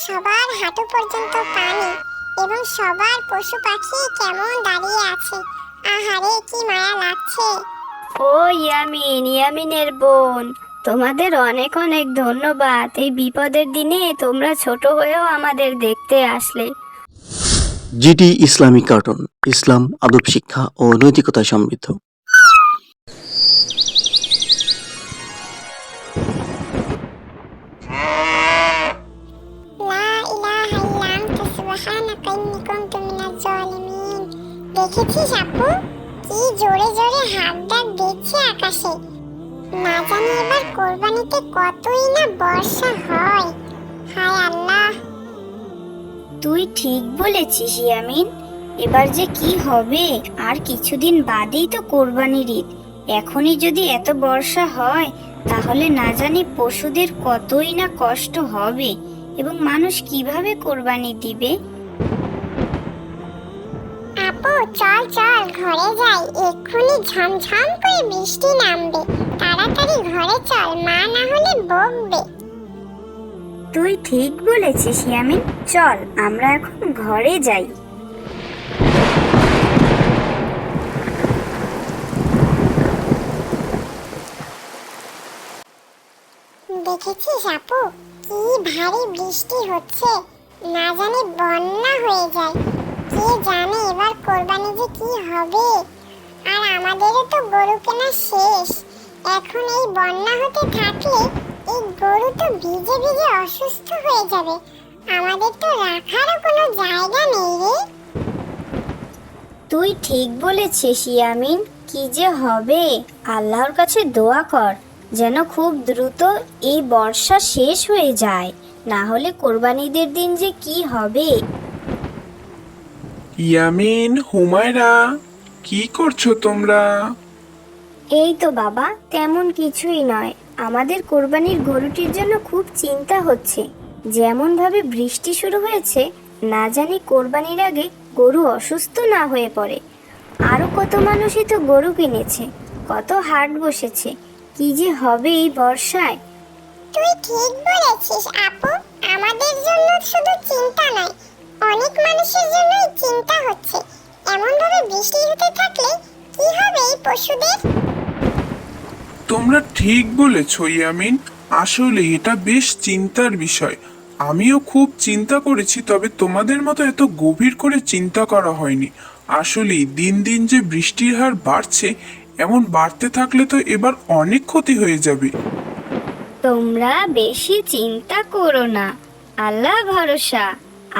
সবার হাঁটু পর্যন্ত পানি এবং সবার পশু পাখি কেমন দাঁড়িয়ে আছে। আহারে কি মায়া লাগছে। ও ইয়ামিনের বোন, তোমাদের অনেক অনেক ধন্যবাদ। এই বিপদের দিনে তোমরা ছোট হয়েও আমাদের দেখতে আসলে। জিটি ইসলামিক কার্টুন, ইসলাম, আদব শিক্ষা ও নৈতিকতা সমৃদ্ধ। লা ইলাহা ইল্লা আনতা সুবহানাকা ইন্নী কুনতু মিনাজ জালিমিন। দেখেছিস আপু, কি জোরে জোরে হাত ডাক দিচ্ছে আকাশে। না জানি এবার কোরবানিতে কতই না বর্ষা হয়। হায় আল্লাহ। তুই ঠিক বলেছিস ইয়ামিন, এবার যে কি হবে। আর কিছুদিন বাদেই তো কোরবানির ঈদ। এখনই যদি এত বর্ষা হয় তাহলে না জানি পশুদের কতই না কষ্ট হবে এবং মানুষ কিভাবে কোরবানি দিবে। আপু চল চল ঘরে যাই, এক্ষুনি ঝমঝম করে বৃষ্টি নামবে। তাড়াতাড়ি ঘরে চল, মা না হলে বকবে। তুই ঠিক বলেছিস ইয়ামিন, চল আমরা এখন ঘরে যাই। দেখেছিস আপু, কি ভারী বৃষ্টি হচ্ছে। না জানি বন্যা হয়ে যায়। কে জানে এবার কোরবানি যে কি হবে। আর আমাদেরও তো গরু কেনা শেষ। এখন এই বন্যা হতে থাকলে এই গরু তো ভিজে ভিজে অসুস্থ হয়ে যাবে। আমাদের তো রাখারও কোনো জায়গা নেই রে। তুই ঠিক বলেছিস ইয়ামিন, কি যে হবে। আল্লাহর কাছে দোয়া কর যেন খুব দ্রুত এই বর্ষা শেষ হয়ে যায়, না হলে কোরবানিদের দিন যে কি হবে। ইয়ামিন, হুমায়রা, কি করছো তোমরা? এই তো বাবা, তেমন কিছুই নয়। আমাদের কোরবানির গরুটির জন্য খুব চিন্তা হচ্ছে। যেমন ভাবে বৃষ্টি শুরু হয়েছে, না জানি কোরবানির আগে গরু অসুস্থ না হয়ে পড়ে। আরো কত মানুষই তো গরু কিনেছে, কত হাট বসেছে। কি যে হবে এই বর্ষায়। তুই ঠিক বলেছিস আপু, আমাদের জন্য শুধু চিন্তা নয়, অনেক মানুষের জন্যই চিন্তা হচ্ছে। এমন ভাবে বৃষ্টি হতে থাকলে কি হবে এই পশুদের। তোমরা ঠিক বলেছো ইয়ামিন, আসলে এটা বেশ চিন্তার বিষয়। আমিও খুব চিন্তা করেছি, তবে তোমাদের মতো এত গভীর করে চিন্তা করা হয়নি। আসলে দিন দিন যে বৃষ্টির হার বাড়ছে, এমন বাড়তে থাকলে তো এবার অনেক ক্ষতি হয়ে যাবে। তোমরা বেশি চিন্তা করো না, আল্লাহ ভরসা।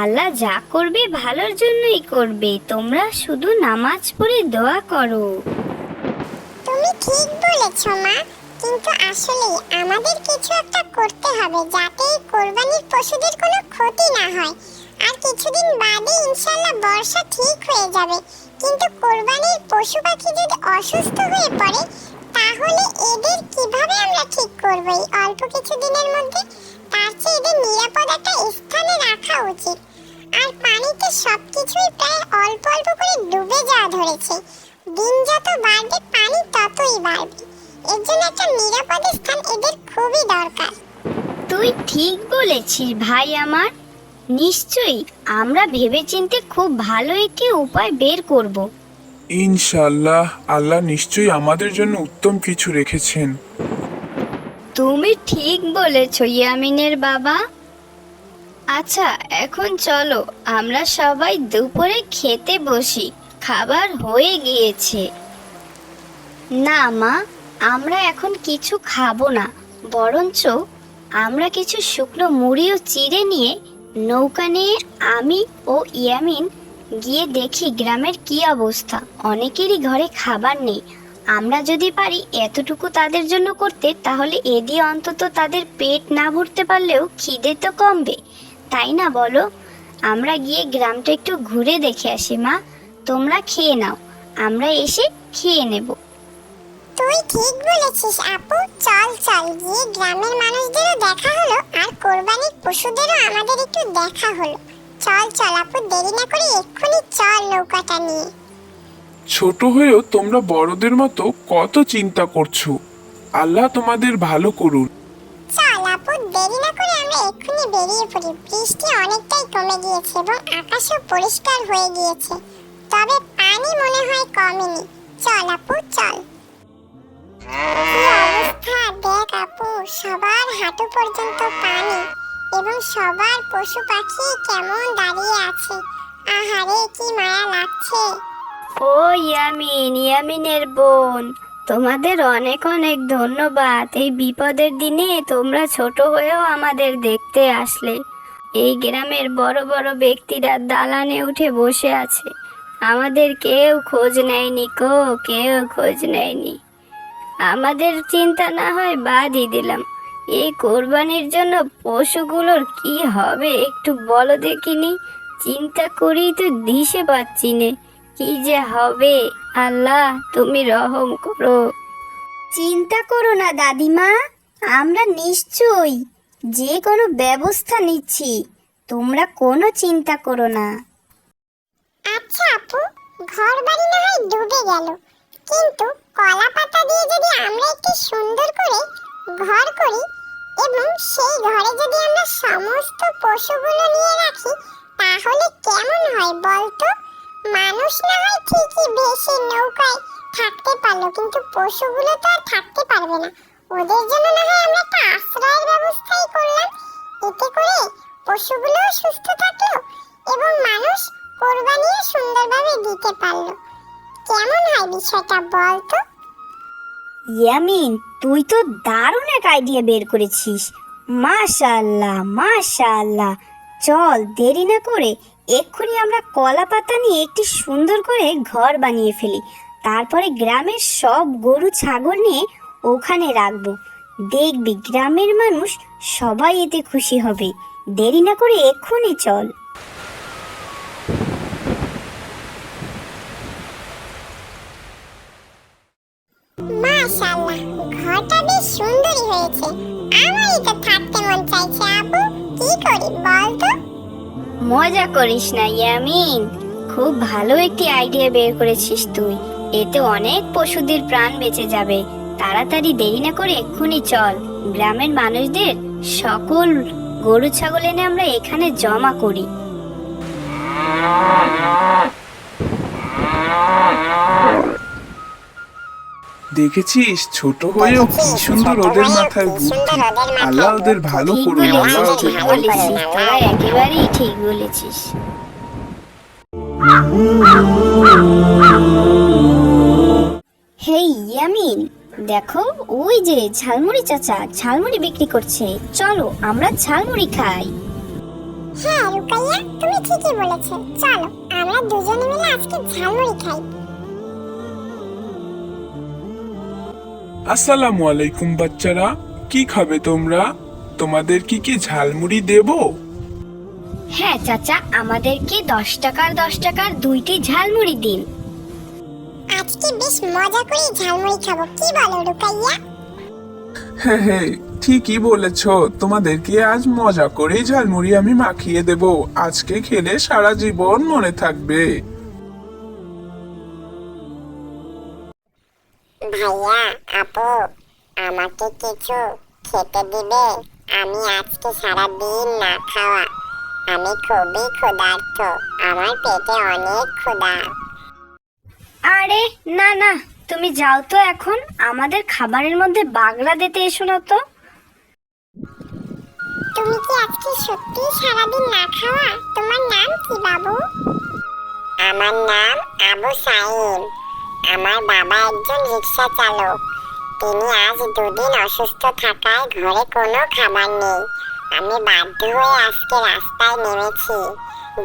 আল্লাহ যা করবে ভালোর জন্যই করবে। তোমরা শুধু নামাজ পড়ে দোয়া করো। তুমি ঠিক বলেছো মা, কিন্তু আসলে আমাদের কিছু একটা করতে হবে যাতে এই কোরবানির পশুদের কোনো ক্ষতি না হয়। আর কিছুদিন বাদে ইনশাআল্লাহ বর্ষা ঠিক হয়ে যাবে। কিন্তু কোরবানির পশু পাখি যদি অসুস্থ হয়ে পড়ে তাহলে এদের কিভাবে আমরা ঠিক করব এই অল্প কিছু দিনের মধ্যে। তার চেয়ে এদের নিরাপদ একটা স্থানে রাখা উচিত। আর পানিতে সবকিছুই প্রায় অল্প অল্প করে ডুবে যাওয়া ধরেছে। দিন যত বাড়বে পানি ততই বাড়বে। এর জন্য একটা নিরাপদ স্থান এদের খুবই দরকার। তুই ঠিক বলেছিস ভাই আমার। নিশ্চয়ই আমরা ভেবেচিন্তে খুব ভালো একটি উপায় বের করব। ইনশাআল্লাহ, আল্লাহ নিশ্চয়ই আমাদের জন্য উত্তম কিছু রেখেছেন। তুমি ঠিক বলেছ ইয়ামিনের বাবা। আচ্ছা, এখন চলো আমরা সবাই দুপুরে খেতে বসি। খাবার হয়ে গিয়েছে। না মা, আমরা এখন কিছু খাবো না। বরঞ্চ আমরা কিছু শুকনো মুড়িও চিড়ে নিয়ে নৌকা নিয়ে আমি ও ইয়ামিন গিয়ে দেখি গ্রামের কি অবস্থা। অনেকেরই ঘরে খাবার নেই। আমরা যদি পারি এতটুকু তাদের জন্য করতে, তাহলে এ দিয়ে অন্তত তাদের পেট না ভরতে পারলেও খিদে তো কমবে, তাই না বলো? আমরা গিয়ে গ্রামটা একটু ঘুরে দেখে আসি মা। তোমরা খেয়ে নাও, আমরা এসে খেয়ে নেব। তুই ঠিক বলেছিস আপু, চল চল গিয়ে গ্রামের মানুষদেরও দেখা হলো আর কোরবানির পশুদেরও আমাদের একটু দেখা হলো। চল চল আপু, দেরি না করে এক্ষুনি চল নৌকাটা নিয়ে। ছোট হয়েও তোমরা বড়দের মতো কত চিন্তা করছো। আল্লাহ তোমাদের ভালো করুন। চল আপু, দেরি না করে আমরা এক্ষুনি বেরিয়ে পড়ি। বৃষ্টি অনেকটাই কমে গিয়েছে এবং আকাশও পরিষ্কার হয়ে গিয়েছে, তবে পানি মনে হয় কমেনি। চল আপু চল। কি অবস্থা দেখ আপু, সবার হাঁটু পর্যন্ত পানি এবং সবার পশু পাখি কেমন দাঁড়িয়ে আছে। আহারে কি মায়া লাগছে। ও ইয়ামিনের বোন, তোমাদের অনেক অনেক ধন্যবাদ। এই বিপদের দিনে তোমরা ছোট হয়েও আমাদের দেখতে আসলে। এই গ্রামের বড় বড় ব্যক্তিরা দালানে উঠে বসে আছে, আমাদের কেউ খোঁজ নেয়নি কেউ খোঁজ নেয়নি। আমাদের চিন্তা না হয় বাদই দিলাম, এই কোরবানির জন্য পশুগুলোর কি হবে একটু বলো দেখিনি। চিন্তা করেই তো দিশে পাচ্ছি নে, কি যে হবে। আল্লাহ তুমি রহম করো। চিন্তা করো না দাদিমা, আমরা নিশ্চয়ই যে কোনো ব্যবস্থা নিচ্ছি, তোমরা কোনো চিন্তা করো না। আচ্ছা আপু, ঘর বাড়ি না হয় ডুবে গেল, কিন্তু কলা পাতা দিয়ে যদি আমরা একটু সুন্দর করে ঘর করি এবং সেই ঘরে যদি আমরা সমস্ত পশুগুলো নিয়ে রাখি, তাহলে কেমন হয় বলতো? মানুষ না হয় ঠিকই ভেসে নৌকায় থাকতে পারলো, কিন্তু পশুগুলো তো আর থাকতে পারবে না। ওদের জন্য না হয় আমরা একটা আশ্রয়ের ব্যবস্থাই করলাম, এতে করে পশুগুলোও সুস্থ থাকলো এবং মানুষ কোরবানিও সুন্দরভাবে দিতে পারলো। কেমন হয় বিষয়টা বলতো? ইয়ামিন, তুই তো দারুণ এক আইডিয়া বের করেছিস। মাশাআল্লাহ মাশাআল্লাহ। চল দেরি না করে এক্ষুনি আমরা কলা পাতা নিয়ে একটি সুন্দর করে ঘর বানিয়ে ফেলি, তারপরে গ্রামের সব গরু ছাগল নিয়ে ওখানে রাখবো। দেখবি গ্রামের মানুষ সবাই এতে খুশি হবে। দেরি না করে এক্ষুনি চল। মাশাআল্লাহ, ঘরটা বেশ সুন্দরই হয়েছে। আমারই তো থাকতে মন চাইছে আপু, কি করি বলতো? মজা করিস না ইয়ামিন, খুব ভালো একটি আইডিয়া বের করেছিস তুই। এতে অনেক পশুদের প্রাণ বেঁচে যাবে। তাড়াতাড়ি দেরি না করে এক্ষুনি চল, গ্রামের মানুষদের সকল গরু ছাগল এনে আমরা এখানে জমা করি। দেখেছিস, ছোট হয়েও কি সুন্দর ওদের মাথায় বুদ্ধি। আল্লাহ ওদের ভালো ঠিক করুন, আল্লাহ বলেছিস, ওদের ঠিক ভালো করুন। বলেছিস, তোরা একেবারেই ঠিক বলেছিস। হেই ইয়ামিন, দেখো ওই যে ঝালমুড়ি চাচা ঝালমুড়ি বিক্রি করছে, চলো আমরা ঝালমুড়ি খাই। হ্যাঁ রুকাইয়া, তুমি ঠিকই বলেছো, চলো আমরা দুজনে মিলে আজকে ঝালমুড়ি খাই। আসসালামু আলাইকুম বাচ্চারা, কি খাবে তোমরা? তোমাদের কি ঝালমুড়ি দেবো? হ্যাঁ চাচা, আমাদেরকে 10 টাকার দুইটি ঝালমুড়ি দিন। আজকে বেশ মজা করে ঝালমুড়ি খাবো, কি বলো রুকাইয়া? হ্যাঁ হ্যাঁ, ঠিকই বলেছ। তোমাদেরকে আজ মজা করে ঝালমুড়ি আমি মাখিয়ে দেব। আজকে খেলে সারা জীবন মনে থাকবে। ভাইয়া আপু, আমাকে কিছু খেতে দিবে? আমি আজকে সারা দিন না খাওয়া, আমি খুবই ক্ষুধার্ত, আমার পেটে অনেক ক্ষুধা। আরে না না, তুমি যাও তো, এখন আমাদের খাবারের মধ্যে বাগড়া দিতে এসো না তো। তুমি কি আজকে সত্যি সারাদিন না খাওয়া? তোমার নাম কি বাবু? আমার নাম আবু সাইম। আমার বাবা একজন রিক্সা চালক। তিনি আজ দুদিন অসুস্থ থাকায় ঘরে কোনো খাবার নেই। আমি বাধ্য হয়ে আজকে রাস্তায় নেমেছি।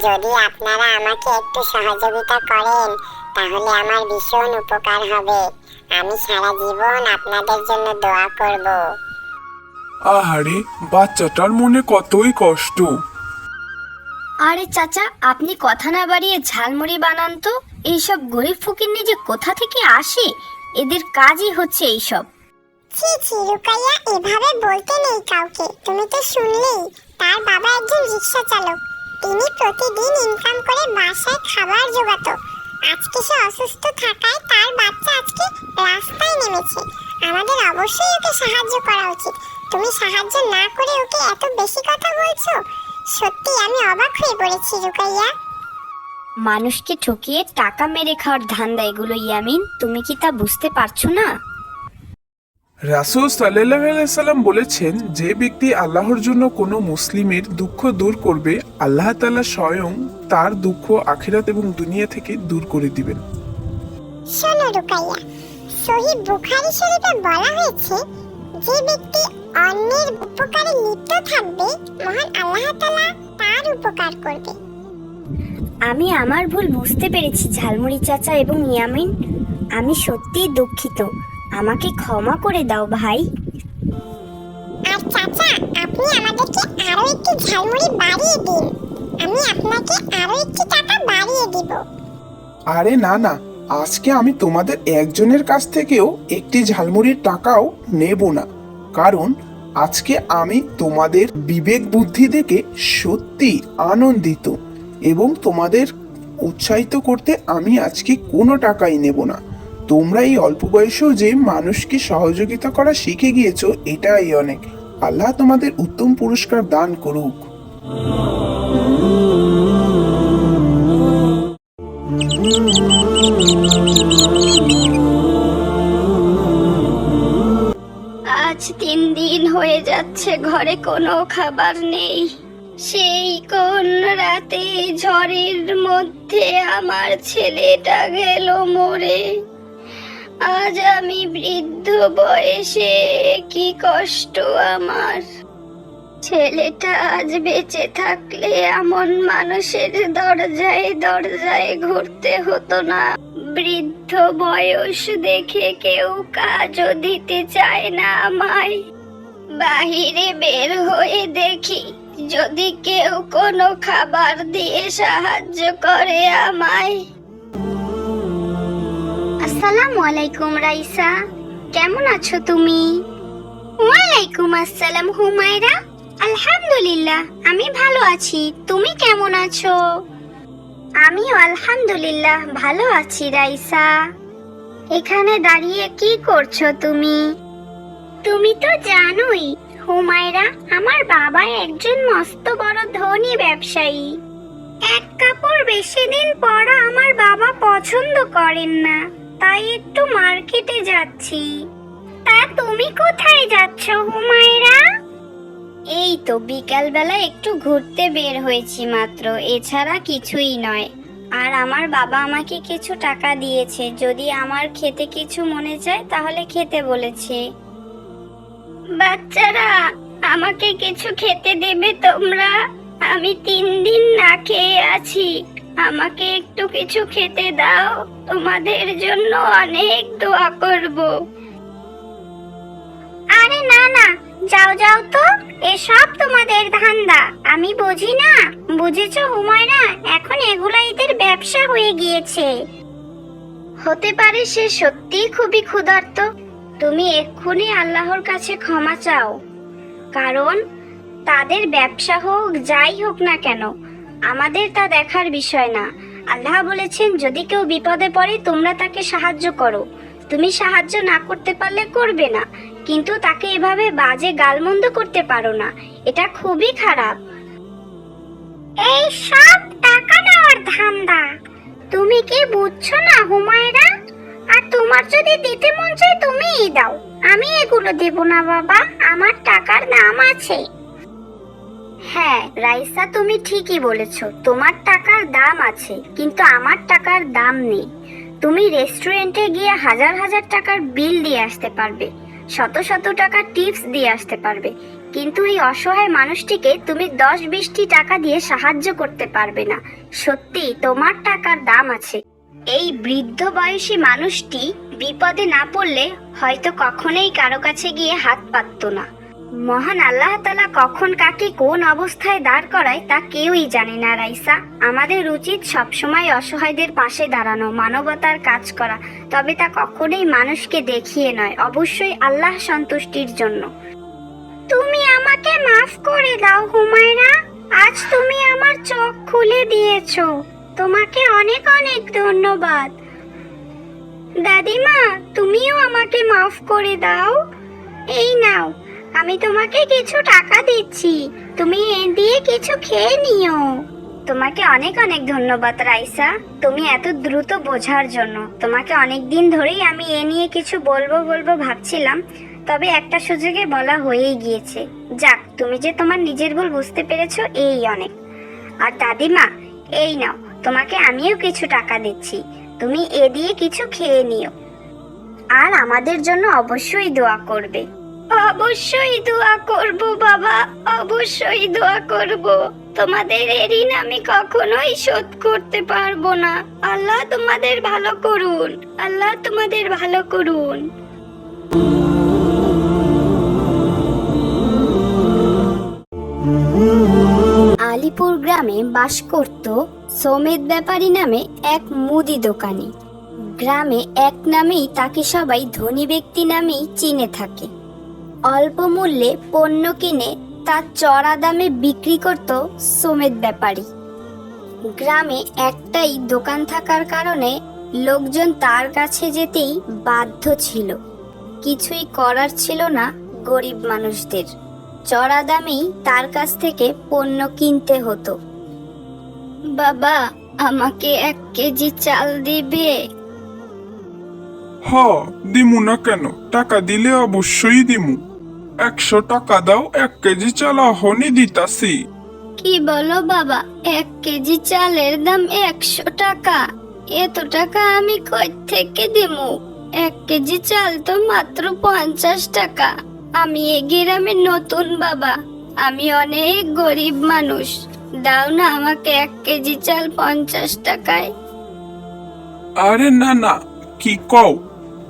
যদি আপনারা আমাকে একটু সহযোগিতা করেন তাহলে আমার ভীষণ উপকার হবে। আমি সারা জীবন আপনাদের জন্য দোয়া করব। আহারে, বাচ্চাটার মনে কতই কষ্ট। আরে চাচা, আপনি কথা না বাড়িয়ে ঝালমুড়ি বানান তো। এইসব গরিব ফকিন্নি যে কোথা থেকে আসে, এদের কাজই হচ্ছে এইসব। ছি ছি রুকাইয়া, এভাবে বলতে নেই কাউকে। তুমি তো শুনলেই, তার বাবা একজন রিক্সা চালক। তিনি প্রতিদিন ইনকাম করে বাসায় খাবার জোগাতো। আজকে সে অসুস্থ থাকায় তার বাচ্চা আজকে রাস্তায় নেমেছে। আমাদের অবশ্যই ওকে সাহায্য করা উচিত। তুমি সাহায্য না করে ওকে এত বেশি কথা বলছো? সত্যি আমি অবাক হয়ে পড়েছি রুকাইয়া। মানুষকে ঠকিয়ে টাকা মেরে খাওয়ার ধান্দা এগুলো ইয়ামিন, তুমি কি তা বুঝতে পারছো না? রাসূল সাল্লাল্লাহু আলাইহি সাল্লাম বলেছেন, যে ব্যক্তি আল্লাহর জন্য কোনো মুসলিমের দুঃখ দূর করবে, আল্লাহ তাআলা স্বয়ং তার দুঃখ আখিরাত এবং দুনিয়া থেকে দূর করে দিবেন। শোনো রুকাইয়া, সহিহ বুখারী শরীফে বলা হয়েছে, যে ব্যক্তি অন্যের উপকারে লিপ্ত থাকবে, মহান আল্লাহ তাআলা তার উপকার করবে। আমি আমার ভুল বুঝতে পেরেছি ঝালমুড়ি চাচা এবং ইয়ামিন, আমি সত্যিই দুঃখিত, আমাকে ক্ষমা করে দাও ভাই। আর চাচা, আপনি আমাদেরকে আরো একটু ঝালমুড়ি বাড়িয়ে দিন, আমি আপনাকে আরো একটু টাকা বাড়িয়ে দিব। আরে না না, আজকে আমি তোমাদের একজনের কাছ থেকেও একটি ঝালমুড়ির টাকাও নেব না, কারণ আজকে আমি তোমাদের বিবেক বুদ্ধি দেখে সত্যি আনন্দিত এবং তোমাদের উৎসাহিত করতে আমি আজকে কোনো টাকাই নেব না। তোমরা এই অল্প বয়সেও যে মানুষকে সহযোগিতা করা শিখে গিয়েছো, এটাই অনেক। আল্লাহ তোমাদের উত্তম পুরস্কার দান করুক। আজ 3 দিন হয়ে যাচ্ছে ঘরে কোনো খাবার নেই। সেই কোন রাতে ঝড়ের মধ্যে আমার ছেলেটা গেল মরে। আজ আমি বৃদ্ধ বয়সে, কি কষ্ট আমার। ছেলেটা আজ বেঁচে থাকলে এমন মানুষের দরজায় দরজায় ঘুরতে হতো না। বৃদ্ধ বয়স দেখে কেউ কাজও দিতে চায় না আমায়। বাহিরে বের হয়ে দেখি যদি কেউ কোনো খাবার দিয়ে সাহায্য করে আমায়। আসসালামু আলাইকুম রাইসা, কেমন আছো তুমি? ওয়ালাইকুম আসসালাম হুমায়রা, আলহামদুলিল্লাহ আমি ভালো আছি, তুমি কেমন আছো? আমিও আলহামদুলিল্লাহ ভালো আছি রাইসা। এখানে দাঁড়িয়ে কি করছো তুমি? তুমি তো জানোই হুমায়রা, আমার বাবা একজন মস্ত বড় ধনী ব্যবসায়ী। এক কাপড় বেশি দিন পরা আমার বাবা পছন্দ করেন না, তাই একটু মার্কেটে যাচ্ছি। তা তুমি কোথায় যাচ্ছ হুমায়রা? এই তো বিকাল বেলা একটু ঘুরতে বের হয়েছি মাত্র, এছাড়া কিছুই নয়। আর আমার বাবা আমাকে কিছু টাকা দিয়েছে, যদি আমার খেতে কিছু মনে চায় তাহলে খেতে বলেছে। বাচ্চারা, আমাকে কিছু খেতে দেবে তোমরা? আমি 3 দিন না খেয়ে আছি, আমাকে একটু কিছু খেতে দাও, তোমাদের জন্য অনেক দোয়া করব। আরে না না, যাও যাও তো, এসব তোমাদের ধান্দা, আমি বুঝি না। বুঝেছো হুমায়রা, এখন এগুলা এদের ব্যবসা হয়ে গিয়েছে। হতে পারে সে সত্যিই খুবই ক্ষুধার্ত। তুমি এক্ষুনি আল্লাহর কাছে ক্ষমা চাও, কারণ তাদের ব্যবসা হোক যাই হোক না কেন, আমাদের তা দেখার বিষয় না। আল্লাহ বলেছেন, যদি কেউ বিপদে পড়ে তোমরা তাকে সাহায্য করো। তুমি সাহায্য না করতে পারলে করবে না, কিন্তু তাকে এভাবে বাজে গালমন্দ করতে পারো না, এটা খুবই খারাপ। এই সব টাকা নেওয়ার ধান্দা, তুমি কি বুঝছো না হুমায়রা? আর তোমার যদি দিতে মন চায় তুমিই দাও, আমি এগুলো দেব না বাবা, আমার টাকার দাম আছে। হ্যাঁ রাইসা, তুমি ঠিকই বলেছো, তোমার টাকার দাম আছে, কিন্তু আমার টাকার দাম নেই। তুমি রেস্টুরেন্টে গিয়ে হাজার হাজার টাকার বিল দিয়ে আসতে পারবে, শত শত টাকার টিপস দিয়ে আসতে পারবে, কিন্তু এই অসহায় মানুষটিকে তুমি 10-20টি টাকা দিয়ে সাহায্য করতে পারবে না। সত্যি তোমার টাকার দাম আছে। এই বৃদ্ধ বয়সী মানুষটি বিপদে না পড়লে হয়তো কখনোই কারো কাছে গিয়ে হাত পাততো না। মহান আল্লাহ তাআলা কখন কাকে কোন অবস্থায় দাঁড় করায় তা কেউই জানে না রাইসা। আমাদের উচিত সবসময় অসহায়দের পাশে দাঁড়ানো, মানবতার কাজ করা, তবে তা কখনোই মানুষকে দেখিয়ে নয়, অবশ্যই আল্লাহ সন্তুষ্টির জন্য। তুমি আমাকে মাফ করে দাও হুমায়রা, আজ তুমি আমার চোখ খুলে দিয়েছো, তোমাকে অনেক অনেক ধন্যবাদ। দাদিমা, তুমিও আমাকে মাফ করে দাও। এই নাও, আমি তোমাকে কিছু টাকা দিচ্ছি, তুমি এ দিয়ে কিছু খেয়ে নিও। তোমাকে অনেক অনেক ধন্যবাদ রাইসা, তুমি এত দ্রুত বোঝার জন্য। তোমাকে অনেক দিন ধরেই আমি এ নিয়ে কিছু বলবো বলবো ভাবছিলাম, তবে একটা সুযোগে বলা হয়েই গিয়েছে। যাক, তুমি যে তোমার নিজের ভুল বুঝতে পেরেছো, এই অনেক। আর দাদিমা, এই নাও, তোমাকে আমিও কিছু টাকা দিচ্ছি, তুমি এ দিয়ে কিছু খেয়ে নিও। আর আমাদের জন্য অবশ্যই দোয়া করবে। অবশ্যই দোয়া করব বাবা, অবশ্যই দোয়া করব। তোমাদের এই ঋণ আমি কখনোই শোধ করতে পারবো না। আল্লাহ তোমাদের ভালো করুন, আল্লাহ তোমাদের ভালো করুন। আলিপুর গ্রামে বাস করত সমেত ব্যাপারী নামে এক মুদি দোকানি। গ্রামে এক নামেই তাকে সবাই ধনী ব্যক্তি নামেই চিনে থাকে। অল্প মূল্যে পণ্য কিনে তা চড়া দামে বিক্রি করত সমেত ব্যাপারী। গ্রামে একটাই দোকান থাকার কারণে লোকজন তার কাছে যেতেই বাধ্য ছিল। কিছুই করার ছিল না গরিব মানুষদের, চড়া দামেই তার কাছ থেকে পণ্য কিনতে হতো। বাবা, আমাকে 1 কেজি চাল দিবে? হ, দিমু না কেন, টাকা দিলে অবশ্যই দিমু। 100 টাকা দাও, 1 কেজি চাল এখনই দিতাছি। কি বলো বাবা, 1 কেজি চালের দাম 100 টাকা? এত টাকা আমি কই থেকে দিমু? 1 কেজি চাল তো মাত্র 50 টাকা। আমি এই গ্রামে নতুন বাবা, আমি অনেক গরিব মানুষ। দাও না আমাকে 1 কেজি চাল 50 টাকায়। আরে না না, কি কও?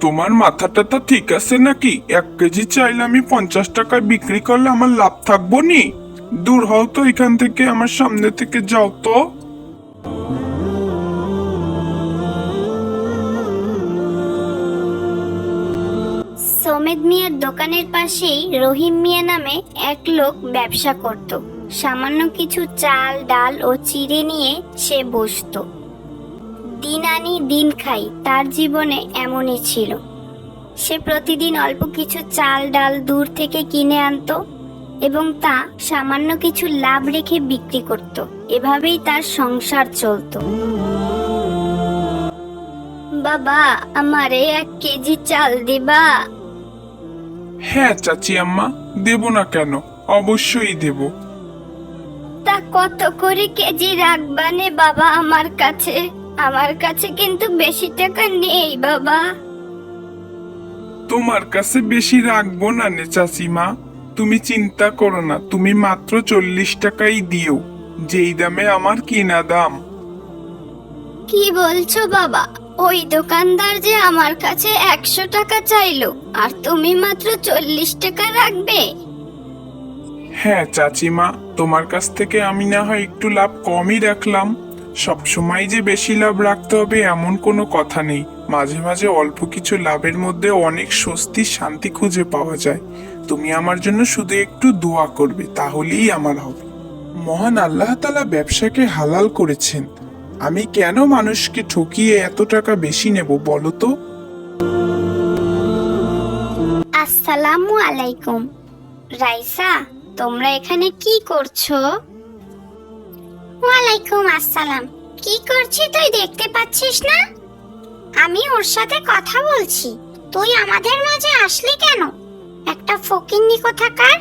তোমার মাথাটা তো ঠিক আছে নাকি? 1 কেজি চাইল আমি 50 টাকায় বিক্রি করলে আমার লাভ থাকবো নি? দূর হও তো এখান থেকে, আমার সামনে থেকে যাও তো। সমেত মিয়ার দোকানের পাশেই রহিম মিয়া নামে এক লোক ব্যবসা করত। সামান্য কিছু চাল ডাল ও চিড়ে নিয়ে সে বসতো। দিন আনি দিন খাই, তার জীবনে এমনই ছিল। সে প্রতিদিন অল্প কিছু চাল ডাল দূর থেকে কিনে আনতো এবং তা সামান্য কিছু লাভ রেখে বিক্রি করত। এভাবেই তার সংসার চলতো। বাবা, আমারে 1 কেজি চাল দিবা? হ্যাঁ চাচি আম্মা, দেব না কেন, অবশ্যই দেব। তা কত করে কেজি রাখবানে বাবা আমার কাছে? আমার কাছে কিন্তু বেশি টাকা নেই বাবা। তোমার কাছে বেশি রাখবো না নে চাচিমা, তুমি চিন্তা করো না, তুমি মাত্র 40 টাকাই দিও, যেই দামে আমার কিনা দাম। কি বলছো বাবা? ওই দোকানদার যে আমার কাছে 100 টাকা চাইলো, আর তুমি মাত্র 40 টাকা রাখবে? হ্যাঁ চাচিমা, তোমার কাছ থেকে আমি না হয় একটু লাভ কমই রাখলাম। সবসময় যে বেশি লাভ রাখতে হবে এমন কোনো কথা নেই। মাঝে মাঝে অল্প কিছু লাভের মধ্যে অনেক স্বস্তি শান্তি খুঁজে পাওয়া যায়। তুমি আমার জন্য শুধু একটু দোয়া করবে, তাহলেই আমার হবে। মহান আল্লাহ তাআলা ব্যবসাকে হালাল করেছেন, আমি কেন মানুষকে ঠকিয়ে এত টাকা বেশি নেব বলো তো? আসসালামু আলাইকুম। রাইসা, তোমরা এখানে কি করছো? ওয়ালাইকুম আসসালাম। কি করছি তুই দেখতে পাচ্ছিস না? আমি ওর সাথে কথা বলছি, তুই আমাদের মাঝে আসলি কেন? একটা ফকিন্নি কোথাকার।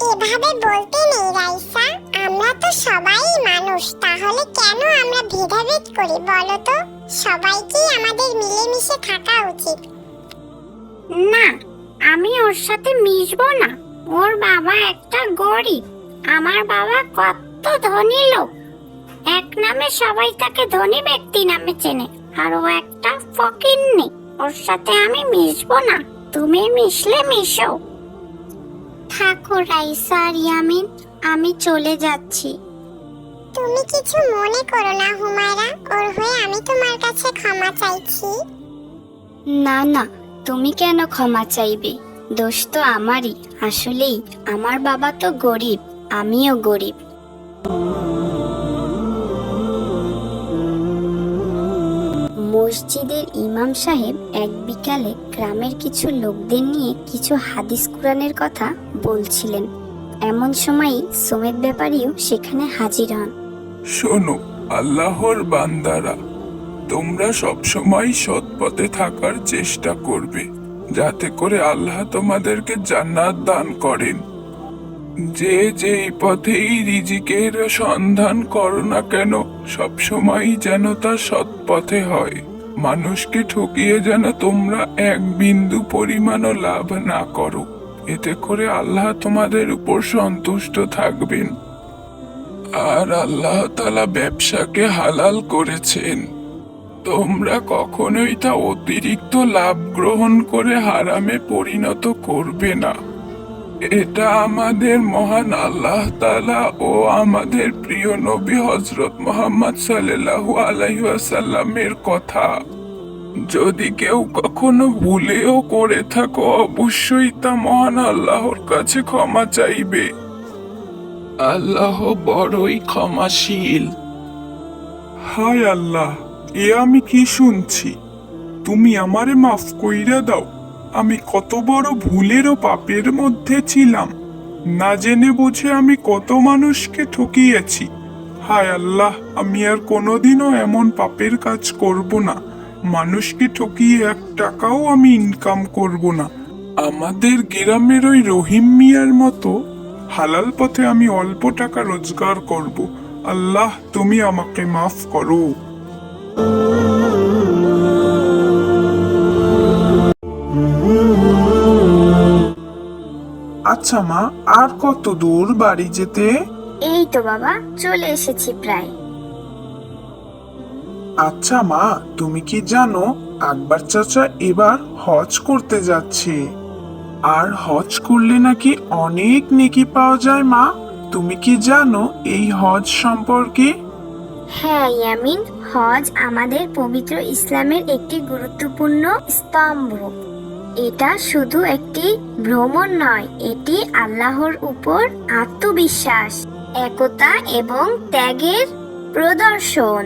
এভাবে বলতে নেই রাইসা, আমরা তো সবাই মানুষ, তাহলে কেন আমরা ভেদাভেদ করি বলো তো? সবাইকেই আমাদের মিলেমিশে থাকা উচিত। না, আমি ওর সাথে মিশবো না। ওর বাবা একটা গরিব, আমার বাবা কত ধনী লোক। এক নামে সবাই তাকে ধনী ব্যক্তি নামে চেনে, আর ও একটা ফকিন্নি। ওর সাথে আমি মিশবো না, তুমি মিশলে মিশো। থাকো রাইসা আর ইয়ামিন, আমি চলে যাচ্ছি। তুমি কিছু মনে করো না হুমায়রা, ওর হয়ে আমি তোমার কাছে ক্ষমা চাইছি। না না, তুমি কেন ক্ষমা চাইবে? দোষ তো আমারই। আসলেই আমার বাবা তো গরিব, আমিও গরিব। মসজিদের ইমাম সাহেব এক বিকালে গ্রামের কিছু লোকদের নিয়ে কিছু হাদিস কুরআনের কথা বলছিলেন। এমন সময়ই সুমেদ ব্যাপারীও সেখানে হাজির হন। শোনো আল্লাহর বান্দারা, তোমরা সবসময় সৎ পথে থাকার চেষ্টা করবে, যাতে করে আল্লাহ তোমাদেরকে জান্নাত দান করেন। যে যেই পথেই রিজিকের সন্ধান করো না কেন, সবসময় যেন তা সৎ পথে হয়। মানুষকে ঠকিয়ে যেন তোমরা এক বিন্দু পরিমাণও লাভ না করো, এতে করে আল্লাহ তোমাদের উপর সন্তুষ্ট থাকবেন। আর আল্লাহ তাআলা ব্যবসাকে হালাল করেছেন, তোমরা কখনোই তা অতিরিক্ত লাভ গ্রহণ করে হারামে পরিণত করবে না। এটা আমাদের মহান আল্লাহ তাআলা ও আমাদের প্রিয় নবী হযরত মুহাম্মদ সাল্লাল্লাহু আলাইহি ওয়াসাল্লামের কথা। যদি কেউ কখনো ভুলেও করে থাকো, অবশ্যই তা মহান আল্লাহর কাছে ক্ষমা চাইবে। আল্লাহ বড়ই ক্ষমাশীল। হায় আল্লাহ, এ আমি কি শুনছি? তুমি আমারে মাফ কইরা দাও। আমি কত বড় ভুলের ও পাপের মধ্যে ছিলাম। না জেনে বুঝে আমি কত মানুষকে ঠকিয়েছি। হায় আল্লাহ, আমি আর কোনোদিনও এমন পাপের কাজ করব না। মানুষকে ঠকিয়ে 1 টাকাও আমি ইনকাম করব না। আমাদের গ্রামের ওই রহিম মিয়ার মতো হালাল পথে আমি অল্প টাকা রোজগার করব। আল্লাহ, তুমি আমাকে মাফ করো। আচ্ছা মা, আর কত দূর বাড়ি যেতে? এই তো বাবা, চলে এসেছি প্রায়। আচ্ছা মা, তুমি কি জানো আকবর চাচা এবার হজ করতে যাচ্ছে? আর হজ করলে নাকি অনেক নেকি পাওয়া যায় মা। তুমি কি জানো এই হজ সম্পর্কে? হ্যাঁ ইয়ামিন, হজ আমাদের পবিত্র ইসলামের একটি গুরুত্বপূর্ণ স্তম্ভ। এটা শুধু একটি ভ্রমণ নয়, এটি আল্লাহর উপর আত্মবিশ্বাস, একতা এবং ত্যাগের প্রদর্শন।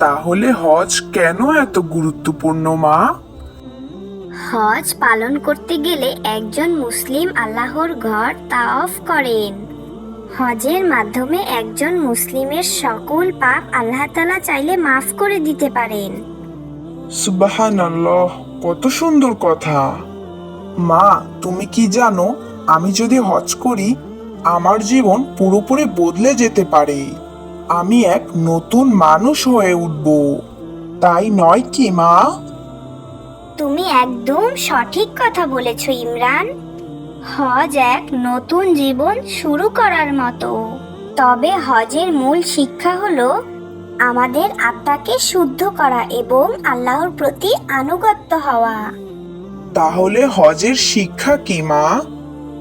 তাহলে হজ কেন এত গুরুত্বপূর্ণ মা? হজ পালন করতে গেলে একজন মুসলিম আল্লাহর ঘর তাওয়াফ করেন। হজের মাধ্যমে একজন মুসলিমের সকল পাপ আল্লাহ তাআলা চাইলে মাফ করে দিতে পারেন। সুবহানাল্লাহ, কত সুন্দর কথা। মা, তুমি কি জানো আমি যদি হজ করি আমার জীবন পুরোপুরি বদলে যেতে পারে। আমি এক নতুন মানুষ হয়ে উঠব, তাই নয় কি মা? তুমি একদম সঠিক কথা বলেছ ইমরান। হজ এক নতুন জীবন শুরু করার মতো। তবে হজের মূল শিক্ষা হলো আমাদের আত্মাকে শুদ্ধ করা এবং আল্লাহর প্রতি আনুগত্য হওয়া। তাহলে হজের শিক্ষা কি মা?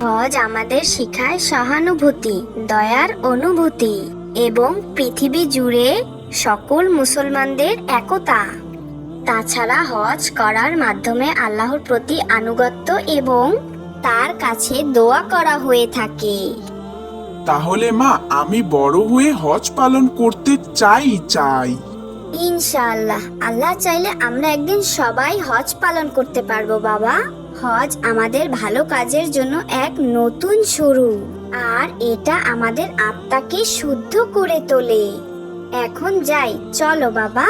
হজ আমাদের শিখায় সহানুভূতি, দয়ার অনুভূতি এবং পৃথিবী জুড়ে সকল মুসলমানদের একতা। তাছাড়া হজ করার মাধ্যমে আল্লাহর প্রতি আনুগত্য এবং তার কাছে দোয়া করা হয়ে থাকে। তাহলে মা, আমি বড় হয়ে হজ পালন করতে চাই। ইনশাআল্লাহ, আল্লাহ চাইলে আমরা একদিন সবাই হজ পালন করতে পারবো বাবা। হজ আমাদের ভালো কাজের জন্য এক নতুন শুরু, আর এটা আমাদের আত্মাকে শুদ্ধ করে তোলে। এখন যাই, চলো বাবা।